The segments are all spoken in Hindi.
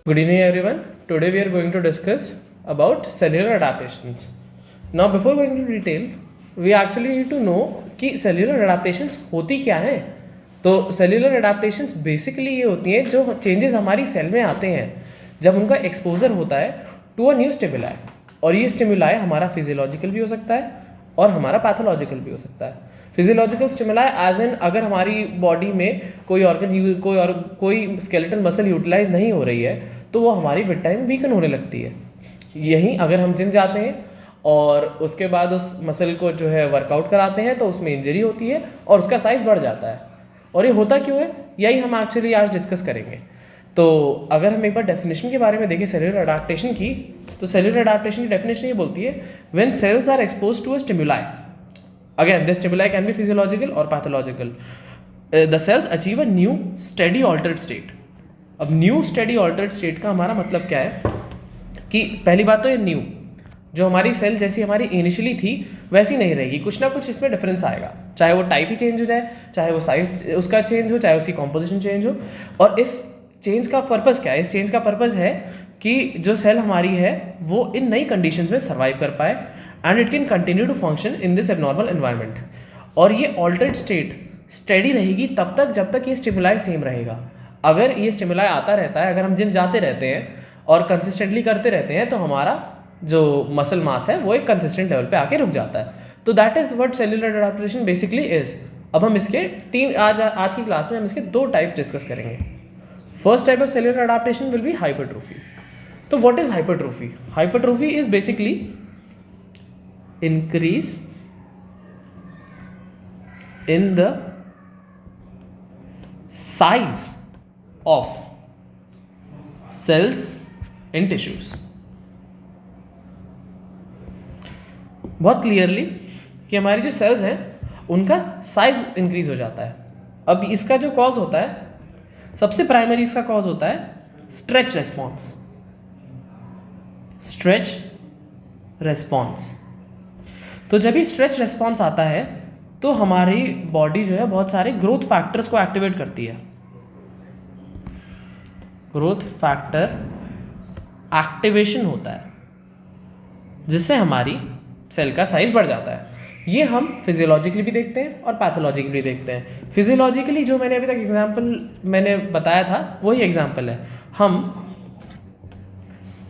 Good evening, everyone. Today we are going to discuss about cellular adaptations. Now, before going into detail, we actually need to know कि cellular adaptations होती क्या है. तो cellular adaptations basically ये होती हैं जो changes हमारी सेल में आते हैं जब उनका एक्सपोजर होता है टू अ न्यू स्टिमुलाई. और ये स्टिमुलाई हमारा फिजियोलॉजिकल भी हो सकता है और हमारा पैथोलॉजिकल भी हो सकता है. फिजियोलॉजिकल स्टिमुलाई एज एन अगर हमारी बॉडी में कोई ऑर्गन कोई स्केलेटल मसल यूटिलाइज नहीं हो रही है तो वो हमारी विद टाइम वीकन होने लगती है. यहीं अगर हम जिम जाते हैं और उसके बाद उस मसल को जो है वर्कआउट कराते हैं तो उसमें इंजरी होती है और उसका साइज बढ़ जाता है. और ये होता क्यों है यही हम एक्चुअली आज डिस्कस करेंगे. तो अगर हम एक बार डेफिनेशन के बारे में देखें सेल्यूलर अडैप्टेशन की, तो सेल्यूलर अडैप्टेशन की डेफिनेशन ये बोलती है when cells are exposed to a stimuli. Again this stimuli can be physiological और pathological. The cells achieve a new steady altered state. अब न्यू स्टेडी ऑल्टर्ड स्टेट का हमारा मतलब क्या है कि पहली बात तो ये न्यू जो हमारी सेल जैसी हमारी इनिशियली थी वैसी नहीं रहेगी, कुछ ना कुछ इसमें डिफरेंस आएगा. चाहे वो टाइप ही चेंज हो जाए, चाहे वो साइज उसका चेंज हो, चाहे उसकी कॉम्पोजिशन चेंज हो. और इस चेंज का पर्पज़ क्या है? इस चेंज का पर्पज़ है कि जो सेल हमारी है वो इन नई कंडीशंस में सर्वाइव कर पाए and it can continue to function in this abnormal environment. और ये ऑल्टर्ड स्टेट स्टेडी रहेगी तब तक जब तक ये स्टिमुलाई सेम रहेगा. अगर ये स्टिमुलाई आता रहता है, अगर हम जिम जाते रहते हैं और कंसिस्टेंटली करते रहते हैं तो हमारा जो मसल मास है वो एक कंसिस्टेंट लेवल पे आके रुक जाता है. तो that is what cellular adaptation basically is. अब हम इसके आज की क्लास में हम इसके दो टाइप्स डिस्कस करेंगे. First type of cellular adaptation will be hypertrophy. तो what is hypertrophy? Hypertrophy is basically increase in the size of cells in tissues. बहुत क्लियरली कि हमारी जो सेल्स हैं उनका साइज इंक्रीज हो जाता है. अब इसका जो कॉज होता है, सबसे प्राइमरी इसका कॉज होता है स्ट्रेच रेस्पॉन्स. Stretch response. तो जब भी स्ट्रेच रेस्पॉन्स आता है तो हमारी बॉडी जो है बहुत सारे ग्रोथ फैक्टर्स को एक्टिवेट करती है. ग्रोथ फैक्टर एक्टिवेशन होता है जिससे हमारी सेल का साइज बढ़ जाता है. ये हम फिजियोलॉजिकली भी देखते हैं और पैथोलॉजिकली भी देखते हैं. फिजियोलॉजिकली जो मैंने अभी तक एग्जांपल मैंने बताया था वही एग्जांपल है. हम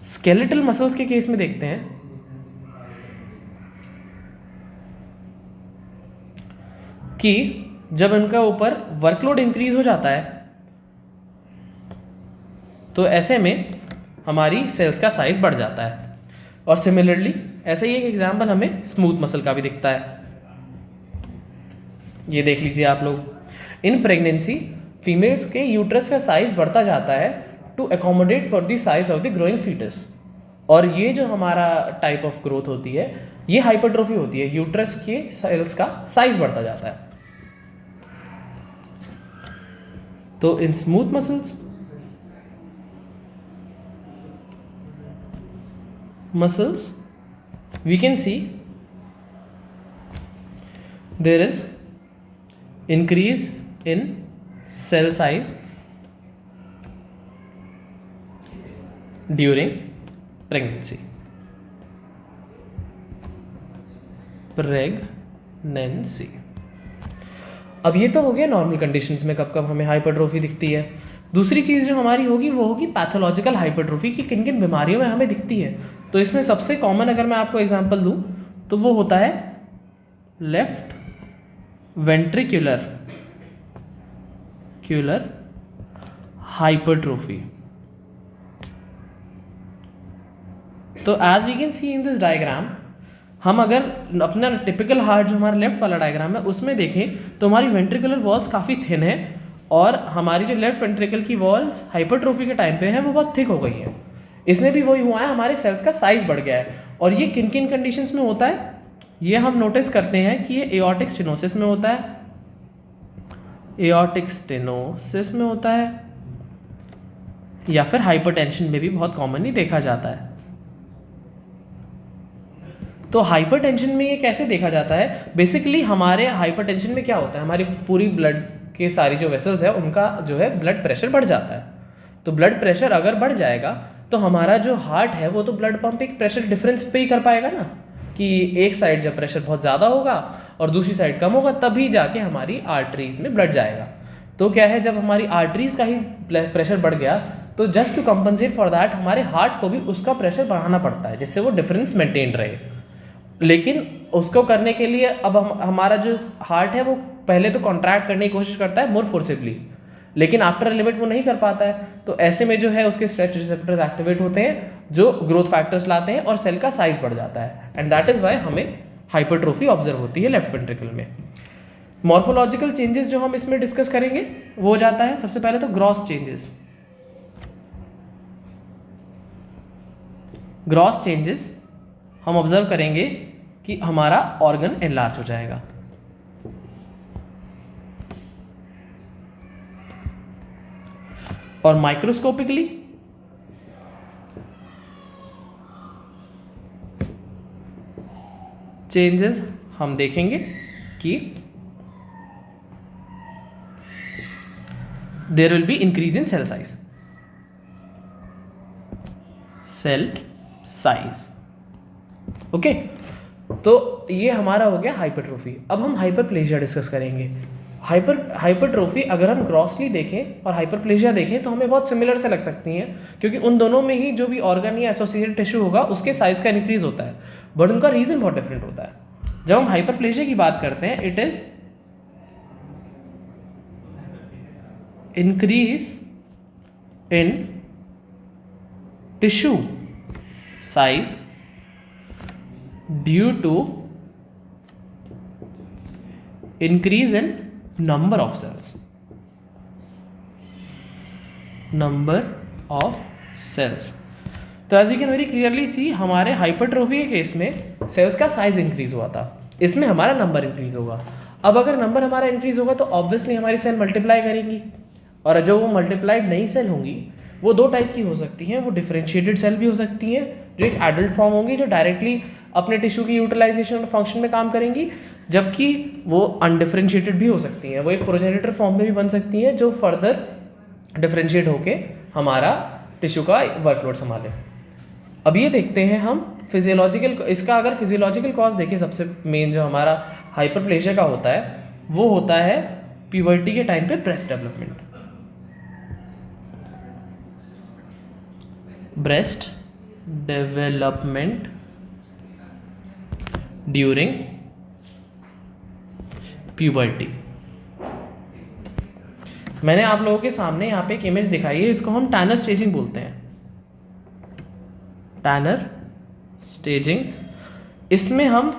स्केलेटल मसल्स के केस में देखते हैं कि जब उनका ऊपर वर्कलोड इंक्रीज हो जाता है तो ऐसे में हमारी सेल्स का साइज बढ़ जाता है. और सिमिलरली ऐसे ही एक एग्जांपल हमें स्मूथ मसल का भी दिखता है. ये देख लीजिए आप लोग. इन प्रेगनेंसी फीमेल्स के यूट्रस का साइज बढ़ता जाता है to accommodate for the size of the growing foetus. और ये जो हमारा टाइप ऑफ ग्रोथ होती है ये हाइपरट्रोफी होती है. यूट्रस के सेल्स का साइज बढ़ता जाता है. तो in smooth muscles we can see there is increase in cell size during pregnancy. अब ये तो हो गया नॉर्मल कंडीशंस में कब कब हमें हाइपरट्रोफी दिखती है. दूसरी चीज़ जो हमारी होगी वो होगी पैथोलॉजिकल हाइपरट्रोफी की किन किन बीमारियों में हमें दिखती है. तो इसमें सबसे कॉमन अगर मैं आपको एग्जांपल दूं तो वो होता है लेफ्ट वेंट्रिकुलर हाइपरट्रोफी. तो as we can see in this diagram, हम अगर अपना टिपिकल हार्ट जो हमारा लेफ्ट वाला डायग्राम है उसमें देखें तो हमारी वेंट्रिकुलर वॉल्स काफ़ी थिन है और हमारी जो लेफ्ट वेंट्रिकल की वॉल्स हाइपरट्रोफी के टाइम पे है वो बहुत थिक हो गई हैं. इसमें भी वही हुआ है, हमारे सेल्स का साइज बढ़ गया है. और ये किन किन कंडीशंस में होता है ये हम नोटिस करते हैं कि ये एओर्टिक स्टेनोसिस में होता है. एओर्टिक स्टेनोसिस में होता है या फिर हाइपरटेंशन में भी बहुत कॉमनली देखा जाता है. तो हाइपरटेंशन में ये कैसे देखा जाता है? बेसिकली हमारे हाइपरटेंशन में क्या होता है, हमारी पूरी ब्लड के सारी जो वेसल्स है उनका जो है ब्लड प्रेशर बढ़ जाता है. तो ब्लड प्रेशर अगर बढ़ जाएगा तो हमारा जो हार्ट है वो तो ब्लड पंप एक प्रेशर डिफरेंस पे ही कर पाएगा ना, कि एक साइड जब प्रेशर बहुत ज़्यादा होगा और दूसरी साइड कम होगा तभी जाके हमारी आर्टरीज में ब्लड जाएगा। तो क्या है, जब हमारी आर्टरीज का ही प्रेशर बढ़ गया तो just to compensate for that हमारे हार्ट को भी उसका प्रेशर बढ़ाना पड़ता है जिससे वो डिफरेंस मेंटेन रहे। लेकिन उसको करने के लिए अब हमारा जो हार्ट है वो पहले तो कॉन्ट्रैक्ट करने की कोशिश करता है मोर फोर्सिबली, लेकिन आफ्टर लिमिट वो नहीं कर पाता है। तो ऐसे में जो है उसके स्ट्रेच रिसेप्टर्स एक्टिवेट होते हैं जो ग्रोथ फैक्टर्स लाते हैं और सेल का साइज बढ़ जाता है, एंड दैट इज वाई हमें हाइपरट्रोफी ऑब्जर्व होती है लेफ्ट वेंट्रिकल में। मॉर्फोलॉजिकल चेंजेस जो हम इसमें डिस्कस करेंगे वो हो जाता है सबसे पहले तो ग्रॉस चेंजेस। ग्रॉस चेंजेस हम ऑब्जर्व करेंगे कि हमारा ऑर्गन एनलार्ज हो जाएगा। और माइक्रोस्कोपिकली चेंजेस हम देखेंगे कि there will be increase in cell size. Cell size, okay. तो ये हमारा हो गया हाइपरट्रोफी। अब हम हाइपरप्लेजिया डिस्कस करेंगे। हाइपरट्रोफी अगर हम ग्रॉसली देखें और हाइपरप्लेजिया देखें तो हमें बहुत सिमिलर से लग सकती हैं, क्योंकि उन दोनों में ही जो भी ऑर्गन या एसोसिएटेड टिश्यू होगा उसके साइज का इंक्रीज होता है, बट उनका रीजन बहुत डिफरेंट होता है। जब हम हाइपरप्लेजिया की बात करते हैं, it is increase in tissue size due to increase in number of cells, number of cells। तो as you can very clearly see, हमारे हाइपरट्रोफी के केस में सेल्स का साइज इंक्रीज हुआ था, इसमें हमारा नंबर इंक्रीज होगा। अब अगर नंबर हमारा इंक्रीज होगा तो ऑब्वियसली हमारी सेल मल्टीप्लाई करेंगी, और जो वो मल्टीप्लाइड नई सेल होंगी वो दो टाइप की हो सकती हैं। वो डिफरेंशिएटेड सेल भी हो सकती हैं जो एक एडल्ट फॉर्म होंगी, जो डायरेक्टली अपने टिश्यू की यूटिलाइजेशन और फंक्शन में काम करेंगी, जबकि वो अनडिफरेंशिएटेड भी हो सकती हैं। वो एक प्रोजेनिटर फॉर्म में भी बन सकती हैं जो फर्दर डिफरेंशिएट होके हमारा टिश्यू का वर्कलोड संभाले। अब ये देखते हैं हम फिजियोलॉजिकल, इसका अगर फिजियोलॉजिकल कॉज देखें, सबसे मेन जो हमारा हाइपरप्लेजिया का होता है वो होता है प्यूबर्टी के टाइम पे breast development. Breast development during puberty. मैंने आप लोगों के सामने यहाँ पे एक इमेज दिखाई है, इसको हम टैनर स्टेजिंग बोलते हैं। टैनर स्टेजिंग, इसमें हम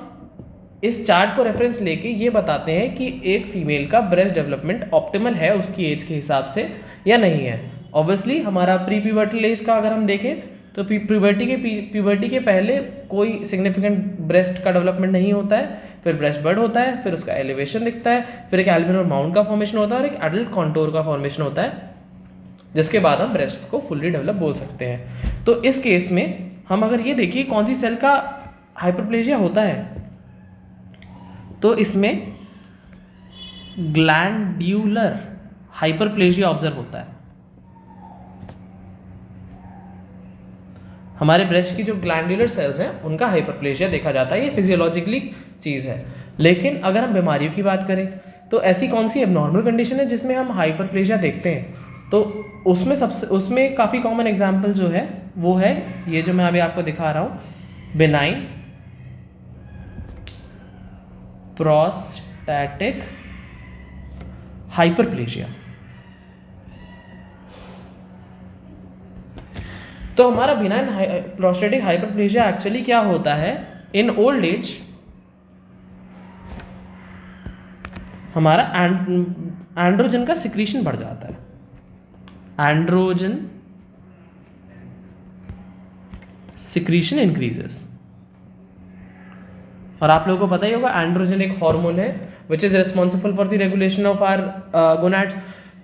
इस चार्ट को रेफरेंस लेके ये बताते हैं कि एक फीमेल का ब्रेस्ट डेवलपमेंट ऑप्टिमल है उसकी एज के हिसाब से या नहीं है। ऑब्वियसली हमारा प्री प्यूबर्टल एज का अगर हम देखें तो प्यूबर्टी के पहले कोई सिग्निफिकेंट ब्रेस्ट का डेवलपमेंट नहीं होता है, फिर ब्रेस्ट बर्ड होता है, फिर उसका एलिवेशन दिखता है, फिर एक एल्बिनर माउंट का फॉर्मेशन होता है और एक एडल्ट कॉन्टोर का फॉर्मेशन होता है, जिसके बाद हम ब्रेस्ट को फुल्ली डेवलप बोल सकते हैं। तो इस केस में हम अगर ये देखिए कौन सी सेल का हाइपरप्लेजिया होता है, तो इसमें ग्लैंड्यूलर हाइपरप्लेजिया ऑब्जर्व होता है। हमारे ब्रेस्ट की जो ग्लैंडुलर सेल्स हैं उनका हाइपरप्लेजिया देखा जाता है, ये फिजियोलॉजिकली चीज़ है। लेकिन अगर हम बीमारियों की बात करें तो ऐसी कौन सी एबनॉर्मल कंडीशन है जिसमें हम हाइपरप्लेजिया देखते हैं, तो उसमें काफ़ी कॉमन एग्जाम्पल जो है वो है ये जो मैं अभी आपको दिखा रहा हूँ, बेनाइन प्रोस्टैटिक हाइपरप्लेजिया। तो हमारा बिनाइन प्रोस्टेटिक हाइपरप्लेजिया एक्चुअली क्या होता है, इन ओल्ड एज हमारा एंड्रोजन का सिक्रीशन बढ़ जाता है। Androgen secretion increases. और आप लोगों को पता ही होगा एंड्रोजन एक हार्मोन है which is responsible for the regulation of our gonads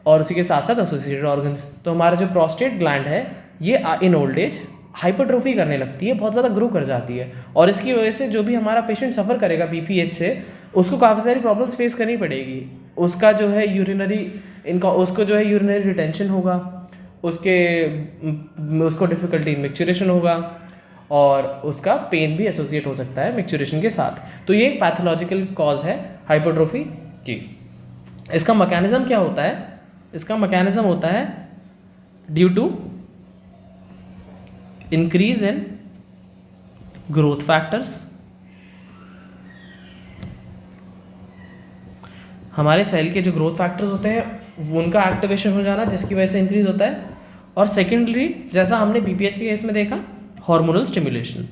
और उसी के साथ साथ एसोसिएटेड ऑर्गन्स। तो हमारा जो प्रोस्टेट ग्लैंड है ये इन ओल्ड एज हाइपरट्रोफी करने लगती है, बहुत ज़्यादा ग्रो कर जाती है, और इसकी वजह से जो भी हमारा पेशेंट सफ़र करेगा बीपीएच से उसको काफ़ी सारी प्रॉब्लम्स फेस करनी पड़ेगी। उसका जो है यूरिनरी उसको जो है यूरिनरी रिटेंशन होगा, उसको डिफ़िकल्टी इन मैच्योरेशन होगा और उसका पेन भी एसोसिएट हो सकता है मैच्योरेशन के साथ। तो ये एक पैथोलॉजिकल कॉज है हाइपरट्रोफी की। इसका मैकेनिज्म क्या होता है? इसका मैकेनिज्म होता है due to increase in growth factors. हमारे सेल के जो ग्रोथ फैक्टर्स होते हैं वो उनका एक्टिवेशन हो जाना, जिसकी वजह से इंक्रीज होता है। और सेकेंडली, जैसा हमने बीपीएच के केस में देखा, हार्मोनल स्टिमुलेशन।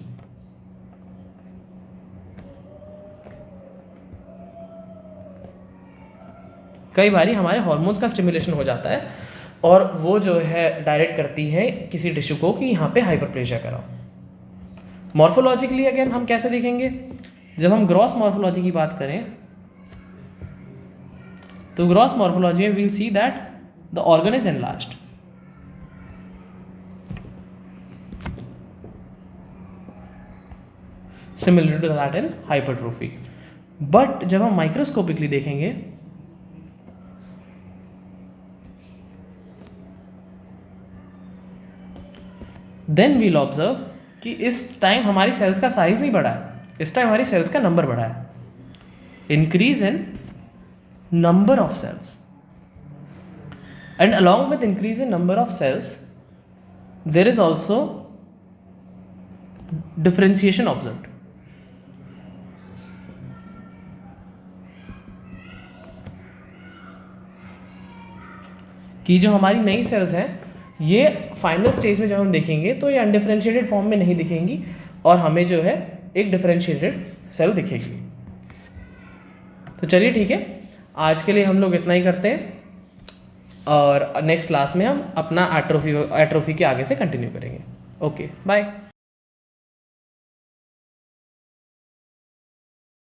कई बारी हमारे हार्मोन्स का स्टिमुलेशन हो जाता है और वो जो है डायरेक्ट करती है किसी टिश्यू को कि यहाँ पे हाइपरप्लेजिया कराओ। मॉर्फोलॉजिकली अगेन हम कैसे देखेंगे? जब हम ग्रॉस मॉर्फोलॉजी की बात करें तो ग्रॉस मॉर्फोलॉजी में we'll see that the organ is enlarged. Similar to that in hypertrophy. But जब हम माइक्रोस्कोपिकली देखेंगे देन वील ऑब्जर्व कि इस टाइम हमारी सेल्स का साइज नहीं बढ़ा है, इस टाइम हमारी सेल्स का नंबर बढ़ा है। Increase in number of cells, and along with increase in number of cells there is also differentiation observed. कि जो हमारी नई सेल्स हैं ये फाइनल स्टेज में जब हम देखेंगे तो ये अनडिफरेंशिएटेड फॉर्म में नहीं दिखेंगी और हमें जो है एक डिफरेंशिएटेड सेल दिखेगी। तो चलिए ठीक है, आज के लिए हम लोग इतना ही करते हैं और नेक्स्ट क्लास में हम अपना एट्रोफी के आगे से कंटिन्यू करेंगे। Okay, bye.